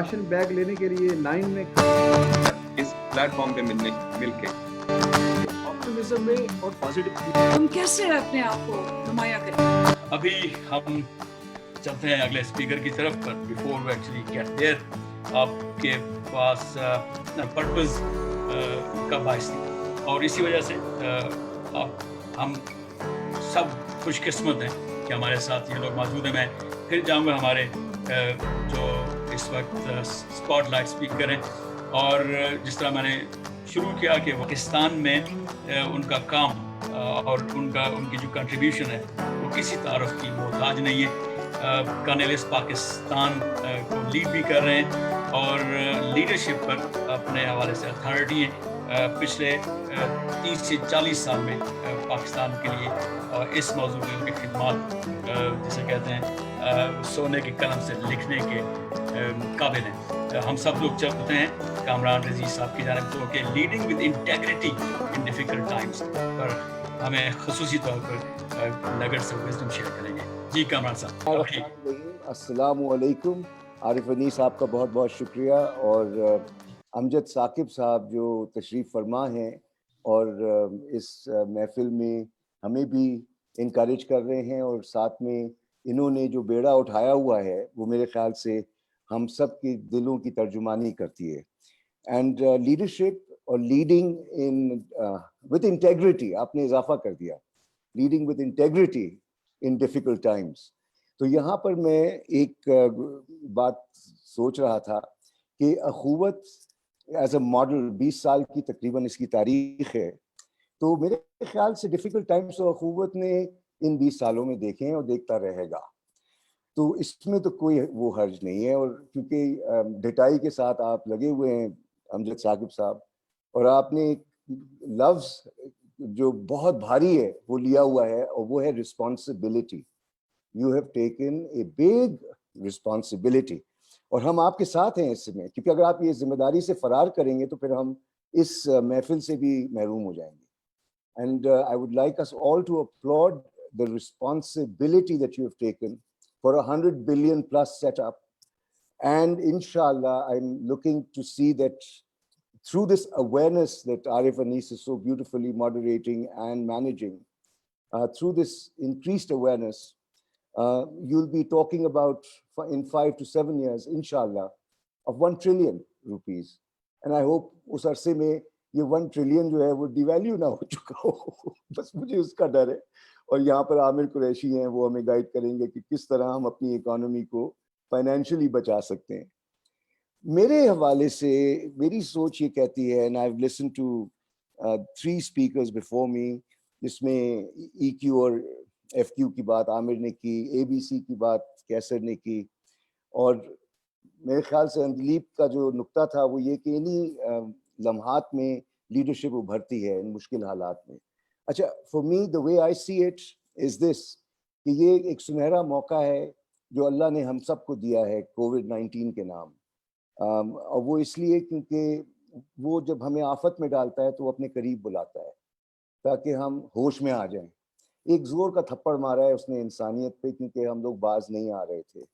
Ration bag लेने के लिए लाइन में इस प्लेटफॉर्म पे मिल के ऑप्टिमिज्म में और पॉजिटिव हम कैसे अपने आप को नुमाया करें। अभी हम चलते हैं अगले स्पीकर की तरफ, पर before we actually get there आपके पास पर्पस का बाइस थी, और इसी वजह से अब हम सब खुशकिस्मत हैं कि हमारे साथ ये लोग मौजूद हैं। मैं फिर जाऊंगा हमारे जो इस वक्त स्पॉटलाइट स्पीकर हैं, और जिस तरह मैंने शुरू किया कि पाकिस्तान में उनका काम और उनकी जो कंट्रीब्यूशन है वो किसी तारफ़ की मोहताज नहीं है। कर्नलिस्ट पाकिस्तान को लीड भी कर रहे हैं और लीडरशिप पर अपने हवाले से अथॉरिटी है। पिछले 30 से 40 साल में पाकिस्तान के लिए इस मौजू में उनकी खिदमत जिसे कहते हैं सोने की कलम से लिखने के काबिल हैं। हम सब लोग चाहते हैं कामरान रजीज़ साहब की जानिब से कि leading with integrity in difficult times पर हमें ख़ुसूसी तौर पर नगट से विज़डम शेयर करेंगे। जी कामरान साहब। अस्सलामु अलैकुम। आरिफ अनीस साहब का बहुत बहुत शुक्रिया, और अमजद साकिब साहब जो तशरीफ़ फरमा हैं और इस महफ़िल में हमें भी इनकरेज कर रहे हैं, और साथ में इन्होंने जो बेड़ा उठाया हुआ है वो मेरे ख़्याल से हम सब के दिलों की तर्जुमानी करती है। एंड लीडरशिप और लीडिंग इन विद इंटेग्रिटी, आपने इजाफा कर दिया, leading with integrity in difficult times. तो यहाँ पर मैं एक बात सोच रहा था कि अखुवत एज अ मॉडल 20 साल की तकरीबन इसकी तारीख है, तो मेरे ख्याल से डिफ़िकल्ट टाइम्स तो अखुवत ने इन 20 सालों में देखे हैं और देखता रहेगा, तो इसमें तो कोई वो हर्ज नहीं है। और क्योंकि ढिठाई के साथ आप लगे हुए हैं अमजद साकिब साहब, और आपने एक लफ्ज़ जो बहुत भारी है वो लिया हुआ है, और वो है responsibility. You have taken a big responsibility, और हम आपके साथ हैं इसमें, क्योंकि अगर आप ये जिम्मेदारी से फरार करेंगे तो फिर हम इस महफिल से भी महरूम हो जाएंगे। And I would like us all to upload the responsibility that you have taken for 100 billion plus setup, and inshallah I'm looking to see that through this awareness that Arif Anis is so beautifully moderating and managing, through this increased awareness, you'll be talking about in 5 to 7 years, inshallah, of 1 trillion rupees. And I hope उस अरसे में ये 1 trillion जो है वो devalue ना हो चुका हो बस मुझे उसका डर है। और यहाँ पर आमिर कुरैशी हैं, वो हमें गाइड करेंगे कि किस तरह हम अपनी इकोनॉमी को फाइनेंशियली बचा सकते हैं। मेरे हवाले से मेरी सोच ये कहती है, and I have listened to 3 speakers before me, जिसमें EQ और FQ की बात आमिर ने की, ABC की बात कैसर ने की, और मेरे ख्याल से अंदलीप का जो नुक्ता था वो ये कि इन्हीं लम्हात में लीडरशिप उभरती है इन मुश्किल हालात में। अच्छा, for me the way I see it is this, कि ये एक सुनहरा मौका है जो अल्लाह ने हम सबको दिया है कोविड-19 के नाम। और वो इसलिए क्योंकि वो जब हमें आफत में डालता है तो वो अपने करीब बुलाता है ताकि हम होश में आ जाएं। एक जोर का थप्पड़ मारा है उसने इंसानियत पे, क्योंकि हम लोग बाज नहीं आ रहे थे,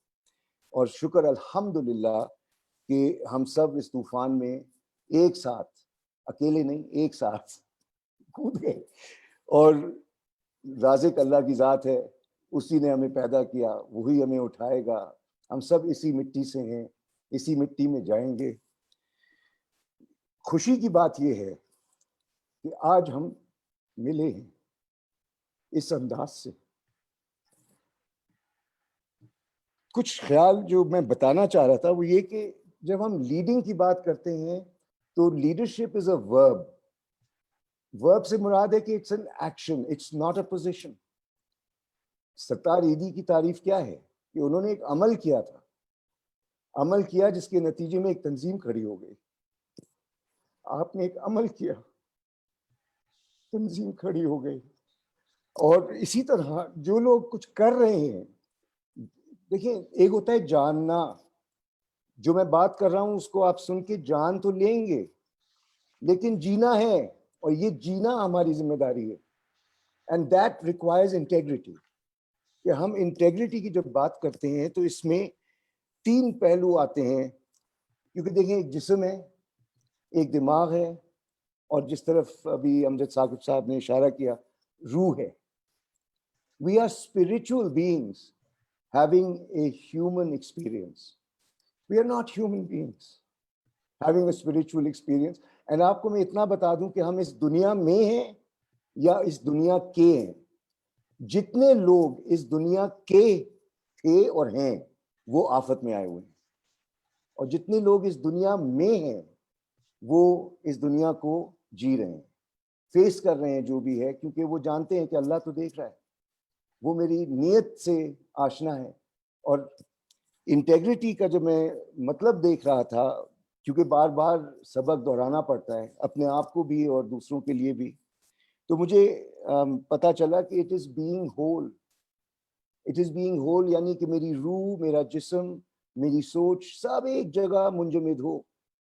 और शुक्र अल्हम्दुलिल्लाह कि हम सब इस तूफान में एक साथ, अकेले नहीं, एक साथ कूद गए। और राज़िक अल्लाह की ज़ात है, उसी ने हमें पैदा किया, वही हमें उठाएगा। हम सब इसी मिट्टी से हैं, इसी मिट्टी में जाएंगे। खुशी की बात यह है कि आज हम मिले हैं इस अंदाज से। कुछ ख्याल जो मैं बताना चाह रहा था वो ये कि जब हम लीडिंग की बात करते हैं तो leadership is a verb. Verb से मुराद है कि it's an action, it's not a position. Sattar ईदी की तारीफ क्या है कि उन्होंने एक अमल किया था, अमल किया जिसके नतीजे में एक तंजीम खड़ी हो गई। आपने एक अमल किया, तंजीम खड़ी हो गई। और इसी तरह जो लोग कुछ कर रहे हैं, देखिए, एक होता है जानना, जो मैं बात कर रहा हूं उसको आप सुन के जान तो लेंगे, लेकिन जीना है, और ये जीना हमारी जिम्मेदारी है। And that requires integrity. कि हम इंटेग्रिटी की जब बात करते हैं तो इसमें 3 पहलू आते हैं کیونکہ دیکھیں ایک جسم ہے, ایک دماغ ہے, اور جس طرف ابھی امجد ثاقب صاحب نے اشارہ کیا, روح ہے. We are spiritual beings having a human experience. We are not human beings having a spiritual experience. And آپ کو میں اتنا بتا دوں کہ ہم اس دنیا میں ہیں یا اس دنیا کے ہیں. جتنے لوگ اس دنیا کے تھے اور ہیں وہ آفت میں آئے ہوئے ہیں, اور جتنے لوگ اس دنیا میں ہیں وہ اس دنیا کو جی رہے ہیں, فیس کر رہے ہیں جو بھی ہے, کیونکہ وہ جانتے ہیں کہ اللہ تو دیکھ رہا ہے, وہ میری نیت سے آشنا ہے. اور انٹیگریٹی کا جب میں مطلب دیکھ رہا تھا, کیونکہ بار بار سبق دہرانا پڑتا ہے اپنے آپ کو بھی اور دوسروں کے لیے بھی, تو مجھے پتا چلا کہ it is being whole. It is being whole یعنی کہ میری روح, میرا جسم, میری سوچ سب ایک جگہ منجمد ہو,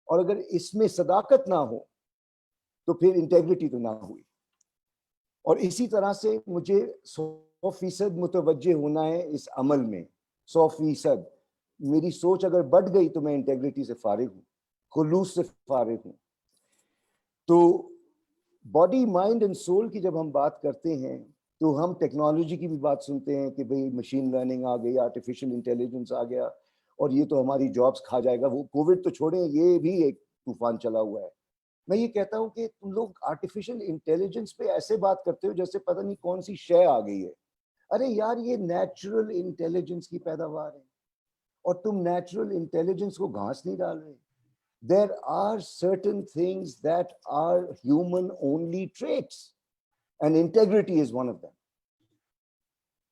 اور اگر اس میں صداقت نہ ہو تو پھر انٹیگریٹی تو نہ ہوئی. اور اسی طرح سے مجھے 100% متوجہ ہونا ہے اس عمل میں. 100% میری سوچ اگر بڑھ گئی تو میں انٹیگریٹی سے فارغ ہوں, خلوص سے فارغ ہوں. تو باڈی, مائنڈ اینڈ سول کی جب ہم بات کرتے ہیں تو ہم ٹیکنالوجی کی بھی بات سنتے ہیں کہ بھئی مشین لرننگ آ گئی, آرٹیفیشل انٹیلیجنس آ گیا, اور یہ تو ہماری جابس کھا جائے گا. وہ کووڈ تو چھوڑیں, یہ بھی ایک طوفان چلا ہوا ہے. میں یہ کہتا ہوں کہ تم لوگ آرٹیفیشل انٹیلیجنس پہ ایسے بات کرتے ہو جیسے پتہ نہیں کون سی شے آ گئی ہے. ارے یار, یہ نیچرل انٹیلیجنس کی پیداوار ہے, اور تم نیچرل انٹیلیجنس کو گھاس نہیں ڈال رہے. There are certain things that are human only traits, and integrity is one of them.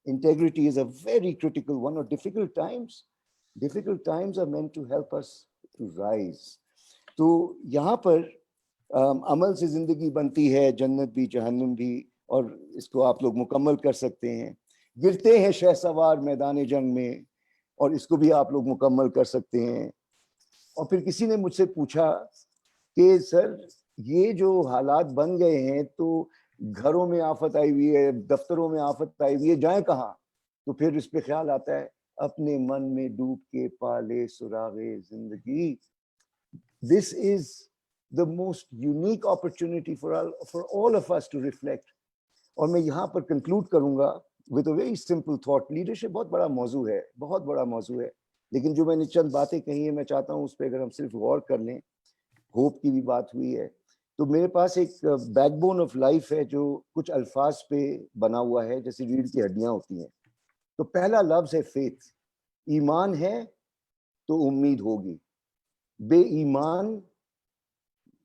Integrity is a very critical one. Or difficult times are meant to help us to rise. تو یہاں پر عمل سے زندگی بنتی ہے, جنت بھی جہنم بھی, اور اس کو آپ لوگ مکمل کر سکتے ہیں. گرتے ہیں شہسوار میدان جنگ میں, اور اس کو بھی آپ لوگ مکمل کر سکتے ہیں. اور پھر کسی نے مجھ سے پوچھا کہ سر یہ جو حالات بن گئے ہیں تو گھروں میں آفت آئی ہوئی ہے, دفتروں میں آفت آئی ہوئی ہے, جائیں کہاں؟ تو پھر اس پہ خیال آتا ہے اپنے من میں ڈوب کے پالے سراغے زندگی. This is the most unique opportunity for all of us to reflect. اور میں یہاں پر کنکلوڈ کروں گا with a very simple thought. Leadership بہت بڑا موضوع ہے, بہت بڑا موضوع ہے, لیکن جو میں نے چند باتیں کہی ہیں میں چاہتا ہوں اس پہ اگر ہم صرف غور کر لیں. ہوپ کی بھی بات ہوئی ہے, تو میرے پاس ایک بیک بون آف لائف ہے جو کچھ الفاظ پہ بنا ہوا ہے جیسے ریڑھ کی ہڈیاں ہوتی ہیں. تو پہلا لفظ ہے فیتھ. ایمان ہے تو امید ہوگی, بے ایمان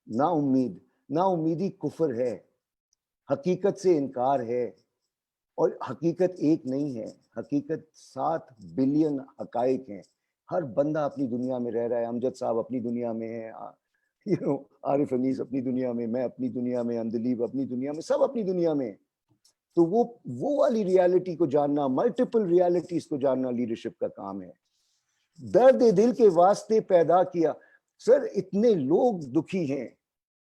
نا امید, نا امیدی کفر ہے, حقیقت سے انکار ہے, اور حقیقت ایک نہیں ہے, حقیقت 7 بلین حقائق ہیں. ہر بندہ اپنی دنیا میں رہ رہا ہے. امجد صاحب اپنی دنیا میں ہیں, عارف انیس اپنی دنیا میں, میں اپنی دنیا میں, اندلیب اپنی دنیا میں, سب اپنی دنیا میں. تو وہ والی ریالٹی کو جاننا, ملٹیپل ریالٹیز کو جاننا لیڈرشپ کا کام ہے. درد دل کے واسطے پیدا کیا. سر اتنے لوگ دکھی ہیں,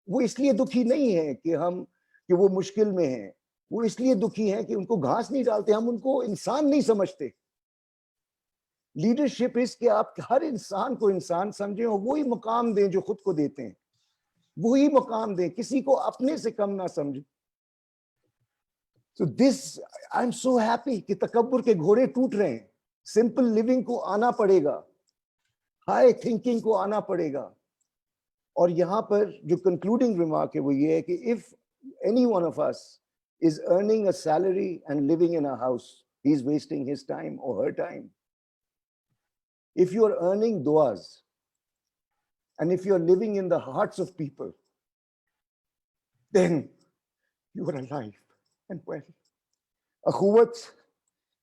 وہ اس لیے دکھی نہیں ہیں کہ وہ مشکل میں ہیں, وہ اس لیے دکھی ہیں کہ ان کو گھاس نہیں ڈالتے, ہم ان کو انسان نہیں سمجھتے. لیڈرشپ اس کہ آپ ہر انسان کو انسان سمجھیں اور وہی مقام دیں جو خود کو دیتے ہیں, وہی مقام دیں, کسی کو اپنے سے کم نہ سمجھیں. So this, I'm so happy کہ تکبر کے گھوڑے ٹوٹ رہے ہیں. سمپل لیونگ کو آنا پڑے گا, ہائی تھنکنگ کو آنا پڑے گا. اور یہاں پر جو کنکلوڈنگ ریمارک ہے وہ یہ ہے کہ if any one of us is earning a salary and living in a house, he is wasting his time or her time. If you are earning duas and if you are living in the hearts of people, then you are alive and well. اخوت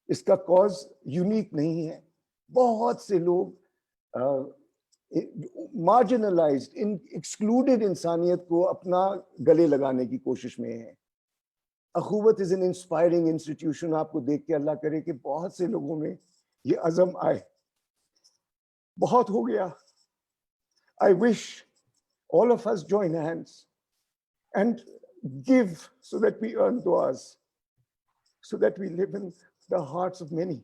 اس کا cause unique نہیں ہے. بہت سے لوگ marginalised, excluded انسانیت کو اپنا گلے لگانے کی کوشش میں ہیں. اخوت از این انسپائرنگ انسٹیٹیوشن. آپ کو دیکھ کے اللہ کرے کہ بہت سے لوگوں میں یہ عزم آئے. بہت ہو گیا. I wish all of us join hands and give so that we earn duas, so that we live in the hearts of many.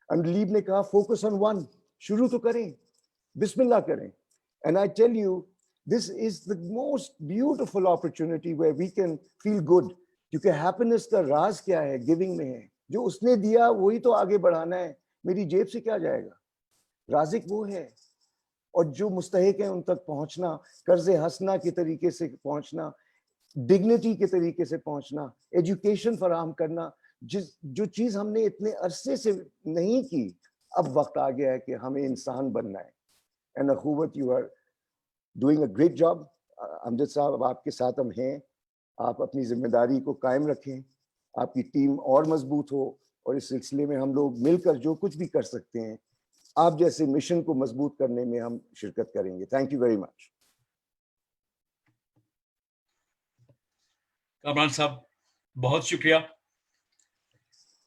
And lab نے کہا focus on one. شروع تو کریں, بسم اللہ کریں, And I tell you, this is the most beautiful opportunity where we can feel good. क्योंकि happiness का राज क्या है? Giving में है. जो उसने दिया वही तो आगे बढ़ाना है. मेरी जेब से क्या जाएगा? राज़िक वो है. और जो मुस्तहिक है उन तक पहुंचना, कर्ज़े हसना के तरीके से पहुंचना, डिग्निटी के तरीके से पहुंचना, एजुकेशन फराहम करना, जो चीज़ हमने इतने अरसे से नहीं की, अब वक्त आ गया है कि हमें इंसान बनना है. And अखुवत, you are doing a great job. Amjad साहब, आपके साथ हम हैं. आप अपनी जिम्मेदारी को कायम रखें, आपकी टीम और मजबूत हो, और इस सिलसिले में हम लोग मिलकर जो कुछ भी कर सकते हैं, आप जैसे मिशन को मजबूत करने में हम शिरकत करेंगे. Thank you very much. Kamran साहब, बहुत शुक्रिया.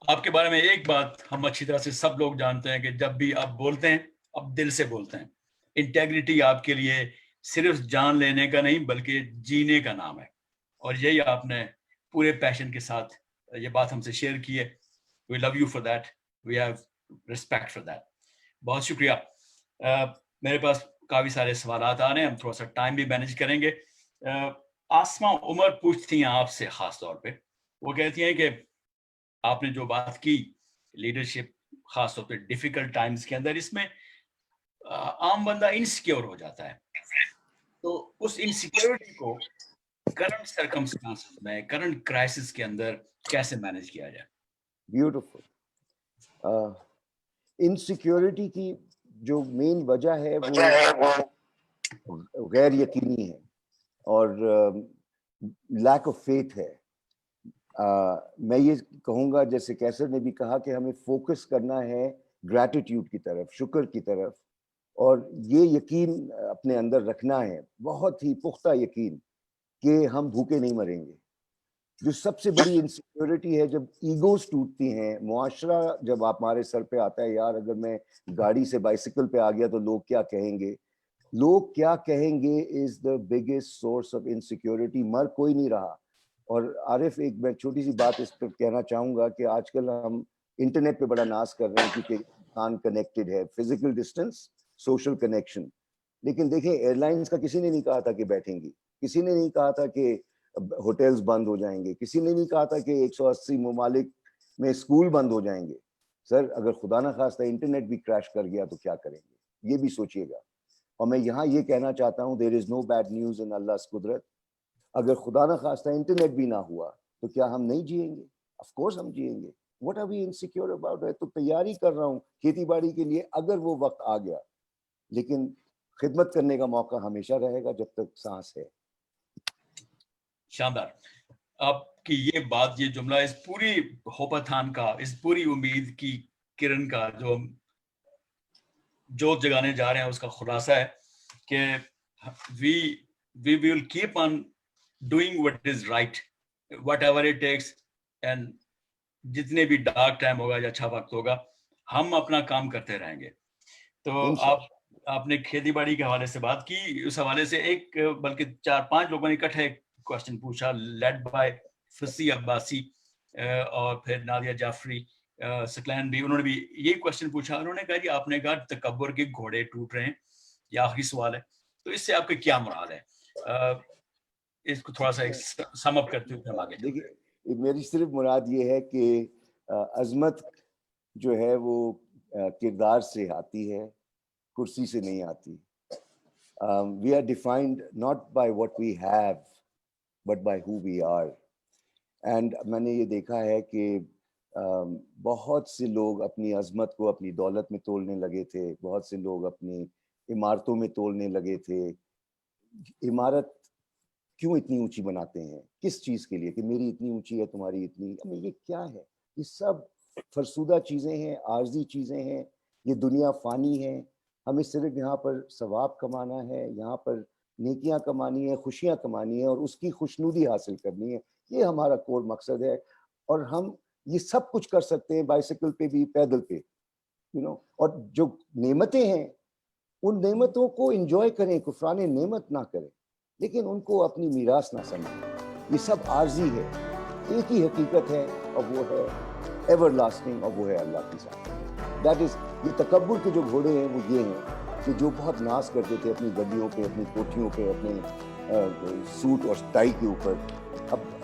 आपके बारे में एक बात हम अच्छी तरह से सब लोग जानते हैं कि जब भी आप बोलते हैं, आप दिल से बोलते हैं. इंटेग्रिटी आपके लिए सिर्फ जान लेने का नहीं बल्कि जीने का नाम है, और यही आपने पूरे पैशन के साथ ये बात हमसे शेयर की है. We love you for that, we have respect for that. बहुत शुक्रिया. मेरे पास काफ़ी सारे सवालात आ रहे हैं, हम थोड़ा सा टाइम भी मैनेज करेंगे. आसमा उमर पूछती हैं आपसे ख़ास तौर पे. वो कहती हैं कि आपने जो बात की लीडरशिप ख़ास तौर पे डिफ़िकल्ट टाइम्स के अंदर, इसमें आम बंदा इनसिक्योर हो जाता है. तो उस इनसिक्योरिटी को करंट सर्कमस्टांसेस में, करंट क्राइसिस के अंदर कैसे मैनेज किया जाए? ब्यूटीफुल. इनसिक्योरिटी की जो मेन वजह है वो गैर यकीनी है और लैक ऑफ फेथ है. मैं ये कहूँगा, जैसे कैसर ने भी कहा, कि हमें फोकस करना है ग्रैटिट्यूड की तरफ, शुक्र की तरफ, और ये यकीन अपने अंदर रखना है, बहुत ही पुख्ता यकीन, कि हम भूखे नहीं मरेंगे. जो सबसे बड़ी इनसिक्योरिटी है, जब ईगोस टूटती हैं, मुआशरा जब आप हमारे सर पे आता है, यार अगर मैं गाड़ी से बाइसिकल पे आ गया तो लोग क्या कहेंगे, लोग क्या कहेंगे is the biggest source of insecurity. मर कोई नहीं रहा. और आरिफ, एक मैं छोटी सी बात इस पर कहना चाहूँगा कि आजकल हम इंटरनेट पे बड़ा नाज कर रहे हैं क्योंकि इंसान कनेक्टेड है, फिजिकल डिस्टेंस, सोशल कनेक्शन. लेकिन देखें, एयरलाइंस का किसी ने नहीं कहा था कि बैठेंगी, किसी ने नहीं कहा था कि होटल्स बंद हो जाएंगे, किसी ने नहीं कहा था कि 180 ममालिक में स्कूल बंद हो जाएंगे. सर, अगर खुदा ना खास्ता इंटरनेट भी क्रैश कर गया तो क्या करेंगे, ये भी सोचिएगा. और मैं यहाँ ये कहना चाहता हूँ, there is no bad news in अल्लाह's कुदरत. अगर खुदा ना खास्ता इंटरनेट भी ना हुआ तो क्या हम नहीं जिएंगे? ऑफ कोर्स हम जिएंगे. What are we insecure about? है तो तैयारी कर रहा हूँ खेती बाड़ी के लिए अगर वो वक्त आ गया, लेकिन खिदमत करने का मौका हमेशा रहेगा जब तक सांस है. शानदार. आपकी ये बात, ये जुमला, इस पूरी होपाथान का, इस पूरी उम्मीद की किरण का जो हम जोत जगाने जा रहे हैं, उसका खुलासा है कि we will keep on doing what is right, whatever it takes, and जितने भी डार्क टाइम होगा या अच्छा वक्त होगा, हम अपना काम करते रहेंगे. तो आपने खेती बाड़ी के हवाले से बात की. उस हवाले से एक बल्कि 4-5 लोगों ने इकट्ठे क्वेश्चन पूछा, लेड बाय फसी अब्बासी और फिर नादिया जाफरी, सकलैन भी, उन्होंने भी यही क्वेश्चन पूछा. उन्होंने कहा कि आपने कहा तकब्बुर के घोड़े टूट रहे हैं, ये आखिरी सवाल है, तो इससे आपके क्या मुराद है? इसको थोड़ा सा सम अप करते हुए हम आगे. देखिए, मेरी सिर्फ मुराद ये है कि अजमत जो है वो किरदार से आती है, कुर्सी से नहीं आती. We are defined not by what we have but by who we are. And मैंने ये देखा है कि बहुत से लोग अपनी अजमत को अपनी दौलत में तोलने लगे थे, बहुत से लोग अपनी इमारतों में तोलने लगे थे. इमारत क्यों इतनी ऊंची बनाते हैं, किस चीज़ के लिए, कि मेरी इतनी ऊंची है, तुम्हारी इतनी. अरे ये क्या है? ये सब फरसुदा चीज़ें हैं, आर्जी चीज़ें हैं. ये दुनिया फ़ानी है. हमें सिर्फ यहाँ पर सवाब कमाना है, यहाँ पर नेकियां कमानी है, खुशियाँ कमानी है और उसकी खुशनुदी हासिल करनी है. ये हमारा कोर मकसद है. और हम ये सब कुछ कर सकते हैं, बाइसिकल पे भी, पैदल पे, और जो नेमतें हैं उन नेमतों को एंजॉय करें, कुफरान नेमत ना करें, लेकिन उनको अपनी मीरास ना समझें. ये सब आर्जी है. एक ही हकीकत है और वो है एवरलास्टिंग, और वो है अल्लाह की ज़ात. दैट इज, ये तकब्बुर के जो घोड़े हैं वो ये हैं کہ جو بہت ناز کرتے تھے اپنی گڈیوں پہ, اپنی کوٹھیوں پہ, اپنے سوٹ اور ٹائی کے اوپر,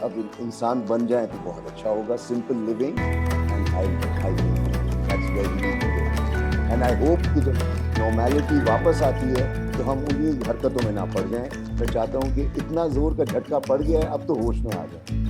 اب انسان بن جائیں تو بہت اچھا ہوگا. Simple living and I hope کہ جب نارمیلٹی واپس آتی ہے تو ہم انہیں حرکتوں میں نہ پڑ جائیں. میں چاہتا ہوں کہ اتنا زور کا جھٹکا پڑ گیا ہے, اب تو ہوش میں آ جائیں.